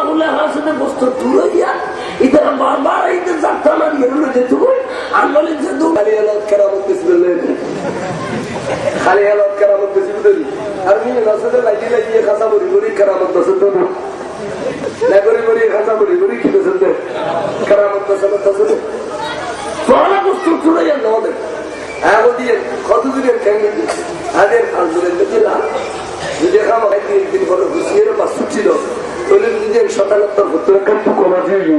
আল্লাহ হাসনে বস্তু তুলইয়া ইতারা বারবার এইতে যাত্রা না বেরোলো যেত আন্দোলন যে দু খালি আলাদ কেরামত বিসমিল্লাহ খালি আলাদ কেরামত বিসমিল্লাহ আর নিয়ে নসদে লাগিয়ে খাসা বড়ি বড়ি কেরামত নসদ না বড়ি বড়ি খাসা বড়ি বড়ি কি নসদ কেরামত নসদ পড়া বস্তু তুলইয়া নদে আবদিয়ে কতদিনের কেমন আদের আন্দোলন দিলা যদি কাম একদিন পরে ঘুষিয়ে বা ছুটছিল তাহলে যদি 77 কমা দিয়ে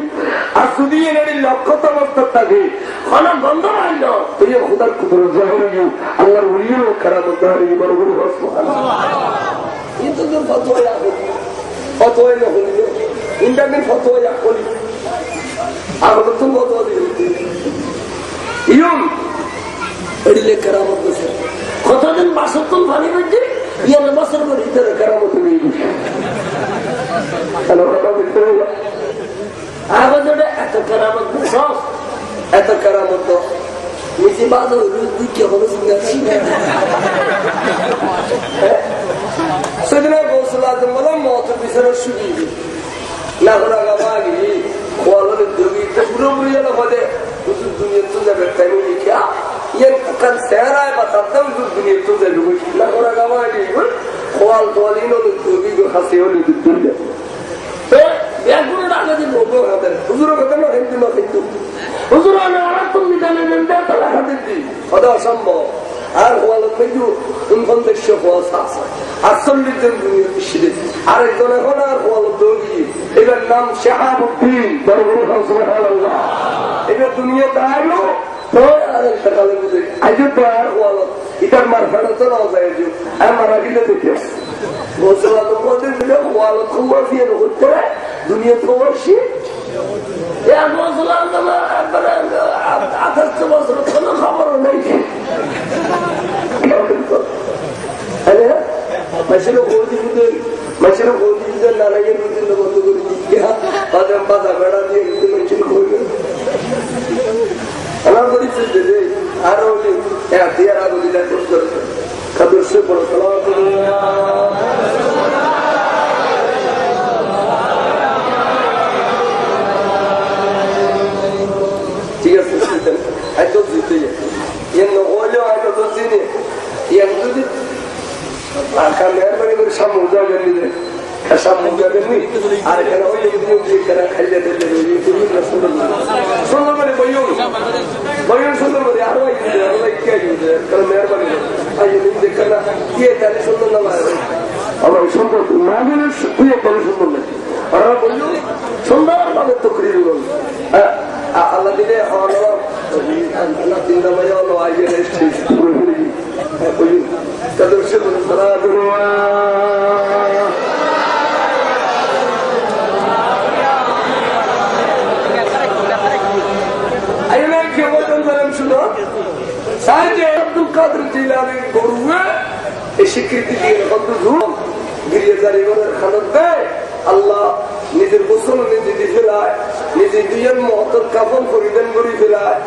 আর যদি এর লক্ষ্যতা অবস্থা থাকে খানা বন্ধ হয় না তুই খোদার কুদরত জাহির হয়ে আল্লাহর ওলিও কেরামত দাঁড়িয়ে বড় বড় কিন্তু তোর ফতোয়া না হলিল ইন্টারনেট ফতোয়া করি আর তো ফতোয়া দিয়ে ইয়ুম এদিলে কেরামত বসে কতদিন বাসত্তন পানি মধ্যে ইয়ার বছর করে ইতারে কেরামত নিয়ে গেছে এত কেরামত সব এত কেরামত নিজে বাজার দুঃখে হলো সেদিন গৌসল আজম বললাম মত বিচারের সুযোগ না করা গামাগি খোয়ালের যোগী পুরোপুরি যেন বলে হুজুর দুনিয়া তো যাবে তাই লিখা ইয়ার কান সেরায় বা তাতেও হুজুর দুনিয়া তো যাবে না করা গামাগি খোয়াল তোয়ালিন হলো যোগী হাসি হলে দুনিয়া ব্যাগুনের আগে দিব হুজুরের কথা না হিন্দু না কিন্তু হুজুর আমি আরাত্তম বিধানে নেন তারা হাতে দিই কথা অসম্ভব আর খোয়াল মেজু উনপঞ্চাশ খোয়াশা আছে 48 জন দুনিয়া মিশিয়ে আরেকজন এখন আর খোয়াল দৌড়ি এবার নাম শাহাবুদ্দিন সুবহানাল্লাহ এবার দুনিয়া দাঁড়ালো সকালে বুঝে আজ তো আর খোয়াল এটার মার ফেরা তো না যায় আর মারা গেলে দেখে বছর তোমাদের মিলে খোয়াল খোয়া দিয়ে করতে দুনিয়া প্রবাসী বছর কোনো খবরও নেই মাসের না লাগে বন্ধ করে দিচ্ছে বাধা বেড়া দিয়ে মেশিন করবে আমার পরিচিত আরো খাদর্শ পড়ো ঠিক আছে হয়তো জিতে হলেও হয়তো তো চিনি যদি মেহরবানি করে সামনে যাবেন নিজে সামনে যাবেন আর এখানে ওই খাইলে সুন্দর মানে বইন সুন্দর মানে আরো মেহরবানি কে তাহলে সুন্দর না আবার সুন্দর মাগনের সুন্দর নাকি ওরা বলল সুন্দর ভাবে তো করি আল্লাহ দিলে আল্লাহ চিন্তা ভাইয়া হলো আইয়ে আব্দুল কাদের জিলানীর গরুয়ে এই স্বীকৃতি দিয়ে কত ধুম গিরিয়ে দাঁড়িয়ে খানত দেয় আল্লাহ নিজের গোসল নিজে দিয়ে ফেলায় নিজে দুইয়ের মহতর কাপড় পরিধান করে ফেলায়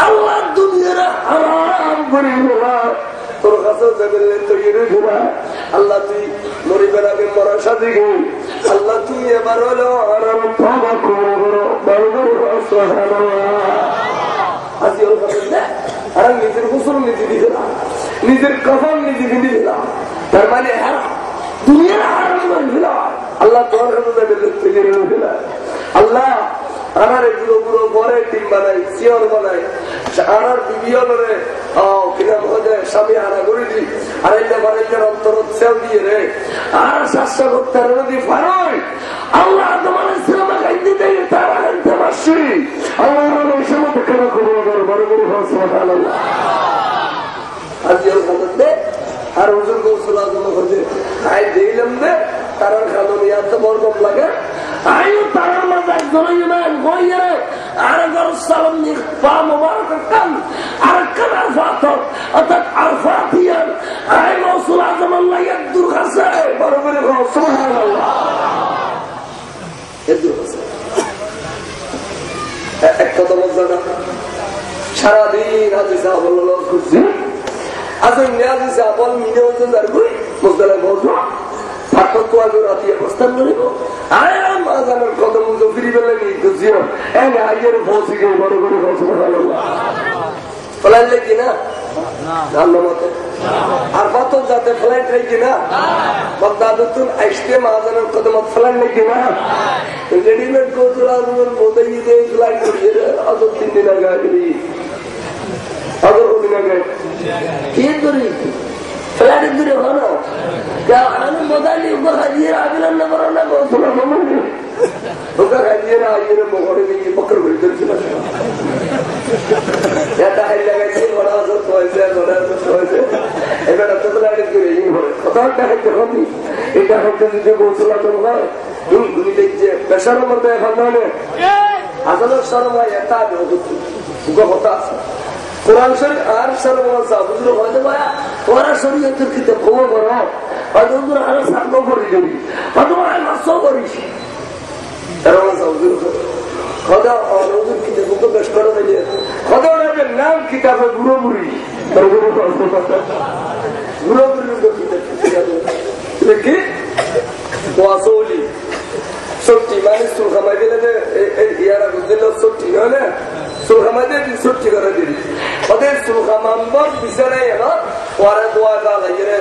আল্লাহ দুনিয়ার আরাম করে ফেলায় তোর কাছেও যাবেন তৈরি ফেলায় আল্লাহ তুই মরিবার আগে মরার সাথে গই আল্লাহ তুই এবার হলো আরাম ক্ষমা করো আজি ওর কাছে দেখ আর নিজের গোসল নিজে দিয়ে ফেলাম নিজের কাপড় নিজে কিনে ফেলাম তার মানে হ্যাঁ দুনিয়ার আরাম করে ফেলায় আল্লাহ তোমার কাছে যাবেন তৈরি ফেলায় আল্লাহ আমার এগুলো পুরো পরে টিম বানাই চেয়ার বানাই আমার বিবিও করে স্বামী হারা করে দিই আর এটা বানাইটার অন্তর সেও দিয়ে রে আর শাস্তা করতে নদী পারই আল্লাহ তোমার সিনেমা খাইতে দেয় তারা আনতে পারছি আল্লাহ ওই সময় কেন করবো বড় বড় আর হুজুর গৌসল আজম হচ্ছে আই দিলাম দে তারার খানো নিয়ে তো বড় কম লাগে আয়ু তারার মাঝে একজন গইয়ে আর একজন সালাম নিয়ে পা মোবারক কান আর কানা ফাতর অর্থাৎ আর ফাতিয়ান আই গৌসল আজম আল্লাহ একদুর কাছে বড় করে সুবহানাল্লাহ একদুর কাছে এক কথা মজা না সারাদিন হাজি সাহেব খুঁজছি আজম নিয়াজি সাহেব মিনে হচ্ছে যার গুই মুজদালা বলছো পার্থক্য আগে রাতি অবস্থান করিব আরে মাজা আইয়ের পৌঁছে গিয়ে বড় করে ফ্লাইট লেগে না মতে আর কত যাতে ফ্লাইট লেগে না বাগদাদুন আসতে মাহাজানের কদমত ফ্লাইট লেগে না রেডিমেড কোচরা বোধাই দিয়ে ফ্লাইট করিয়ে অত 3 দিন আগে আগলি অত দিন আগে কি করি ফ্লাইট দূরে হলো আমি মোদালি উপর হাজিয়ে আবিলাম না বড় না বলছিলাম ওকে হাজিয়ে না আইয়ে মগরে গিয়ে বকর করে দিয়েছিল এটা হাই লাগাইছে বড় আসর হয়েছে বড় আসর হয়েছে এবার এত ফ্লাইট করে এই হলো কথাটা হচ্ছে হবি এটা হচ্ছে যদি বলছিলাম তোমরা তুমি দেখছে পেশার মধ্যে এখন মানে আসলে সরমাই এটা কথা আছে কোরআন শরীফ আর সর্বসা বুঝলো হয়তো ভাইয়া ওরা শরীয়তের কিতে খবর করো হয়তো ওগুলো আরো সার্ভ করে দিবি হয়তো আর মাসও করিস নাম কিতাবে গুরুবুড়ি কি ওয়াসৌলি সত্যি মানে সুর খামাই দিলে যে ইয়ারা বুঝল সত্যি নয় না সুর খামাই দিয়ে সত্যি করে দিলি ওদের সুর খামাম্বর বিছানাই এবার ওরা দোয়া গা লাগিয়ে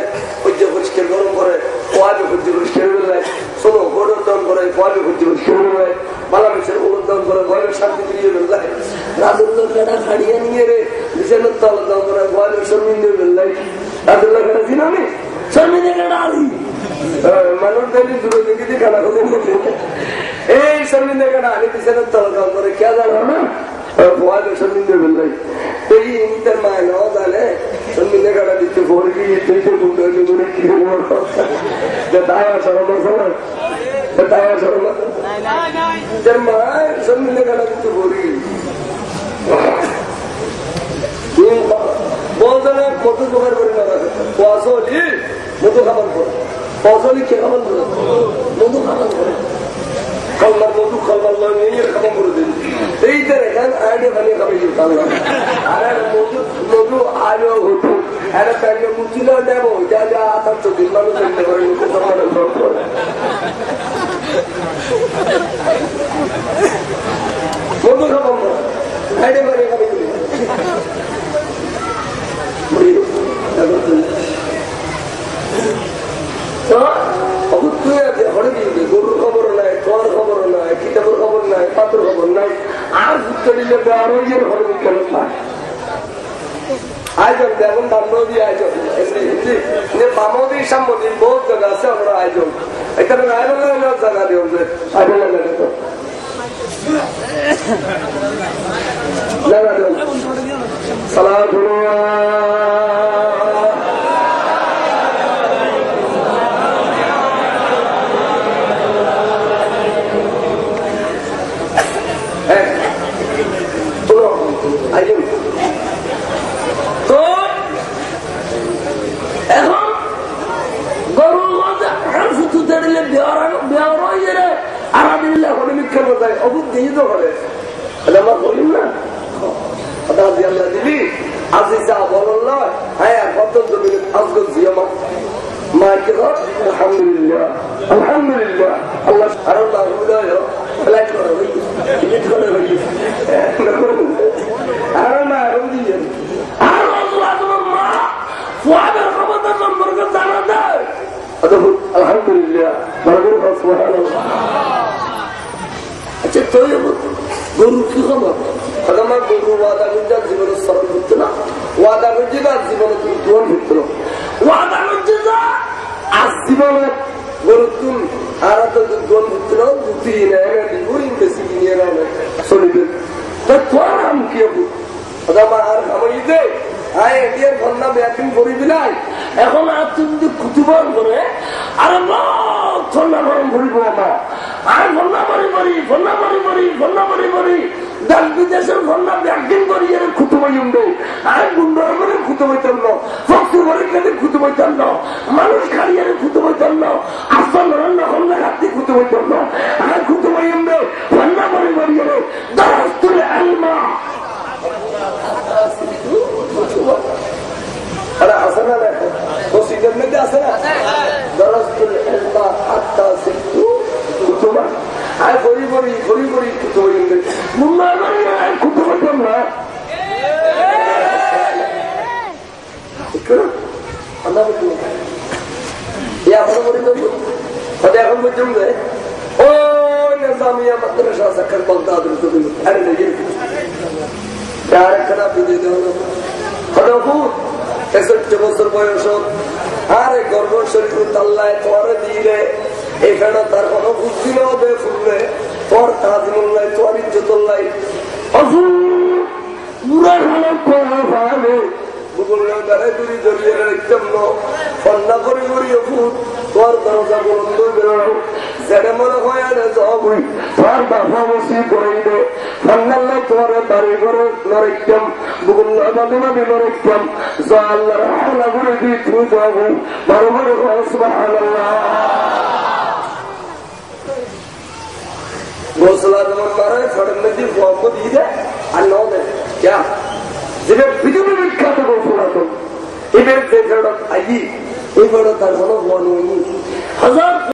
সহ্য পরিষ্কার গরম করে কোয়াবে সহ্য পরিষ্কার বেলায় শোনো গরুর দম করে কোয়াবে সহ্য পরিষ্কার বেলায় বালামেশের ওর দম করে ঘরের শান্তি ফিরিয়ে বেলায় রাজুল্লাহ কাটা খাড়িয়ে নিয়ে রে বিছানার তল দম করে কোয়াবে শর্মিন্দে বেলায় রাজুল্লাহ কাটা চিনি শর্মিন্দে কাটা আলি মানুষ দেখি দূরে দেখি খানা খেতে এই শর্মিন্দে কাটা আলি বিছানার তল দম করে কে জানো না শর্মিন্দে বেলায় এই ইন্টার মায় নাও জানে শর্মিন্দে কাটা দিতে ভোর গিয়ে দায়া সরমা দায়া সরমা মায় শর্মিন্দে কাটা দিতে ভোর গিয়ে বলতে না কত জোগাড় করে না পয়সলি মধু খাবার করে পয়সলি কে খাবার করে মধু খাবার করে কল্লার মধু খাবার নিয়ে খাবার করে দিন এইটা রেখেন আইডিয়া খালি খাবে আর মধু মধু আলো হতো একটা প্যান্টে মুছিল দেবো যা যা আসার 24 মানুষ দেখতে পারে মধু খাবার করে আইডিয়া খালি খাবে গরুর খবর নাই তোর খবর নাই কিতাবের খবর নাই পাত্র খবর নাই আর ঘুরতে দিলে বেড়াইয়ের ঘরে কেন পায় আয়োজন যেমন দামদি আয়োজন বামদি সামদি বহুত জায়গা আছে আমরা আয়োজন এখানে জায়গা দিও যে সালাম তো এখন গরুর মধ্যে ফুটু দিলে আর দিলে হলে বিক্ষেপ যায় অবুদ্ধি তো হলে আমার বলিম না দিবি আজি যা বল হ্যাঁ কত আজকে জিও মাকে আলহামদুলিল্লাহ আলহামদুলিল্লাহ আল্লাহ আরো ফ্লাইট করে টিকিট করে আরো না আরো দিয়ে সম্পর্কে জানা দেয় আলহামদুলিল্লাহ আচ্ছা তো গরু কি খবর আমার গরু ওয়াদা করছে জীবনের সরল হচ্ছে না ওয়াদা করছে না জীবনে তুমি দোল হচ্ছে না ওয়াদা করছে না আজ জীবনে গরু তুমি আর তো দোল হচ্ছে না দুটি বেশি নিয়ে চলিবে তোর নাম কি আমার আমার ঈদে আয় এটির ফন্না ব্যাটিং করি দিলাই এখন আর তুমি যদি কুতুবন করে আরে ঠান্ডা গরম করিব আমার আর ফন্না মারি মারি ফন্না মারি মারি ফন্না মারি মারি দেশ বিদেশের ফন্না ব্যাটিং করি এর খুতুবাই উঠবে আর গুন্ডর করে খুতুবাইতাম না ফক্তু করে কেটে খুতুবাইতাম না মানুষ খাড়িয়ে খুতুবাইতাম না আসল রান্না ফন্না ঘাটতি খুতুবাইতাম না আর খুতুবাই উঠবে ফন্না মারি মারি এর দাস তুলে আলমা আরে আসে না দেখো মসজিদের মধ্যে আসে না দরস্তুল ইলমা হাত্তা সিকতু কুতুবা আর গরিব করি ঘড়ি করি কুতো কিন্তু মুন্না কুতো করতাম না এখন পর্যন্ত ও জামিয়া মাদ্রাসা সাক্ষর বাগদাদ বছর বয়স আরে গর্ব শরীর তাল্লায় তোরে দিলে এখানে তার কোনো বুদ্ধি না হবে ফুললে তোর তাজমুল্লাই তোর ইজ্জতুল্লাই তোর দরজা বন্ধ বেরোনো যেটা মনে হয় তোর বাসা বসি করে দে ফান্নাল্লাই তোর বাড়ি করে নরেকম বুগুল্লা বাদে বাদে নরেকম যা আল্লাহ রাহলা করে দি তুই যাবো বারো বারো সুবহানাল্লাহ গোসলা যেমন মারে ফড়ের নদী ফোয়াকে দিয়ে দেয় আর নাও দেয় क्या যেটা পৃথিবী বিখ্যাত গোসলা তো এদের যে ফেরত আই এই বড় তার কোনো মন হাজার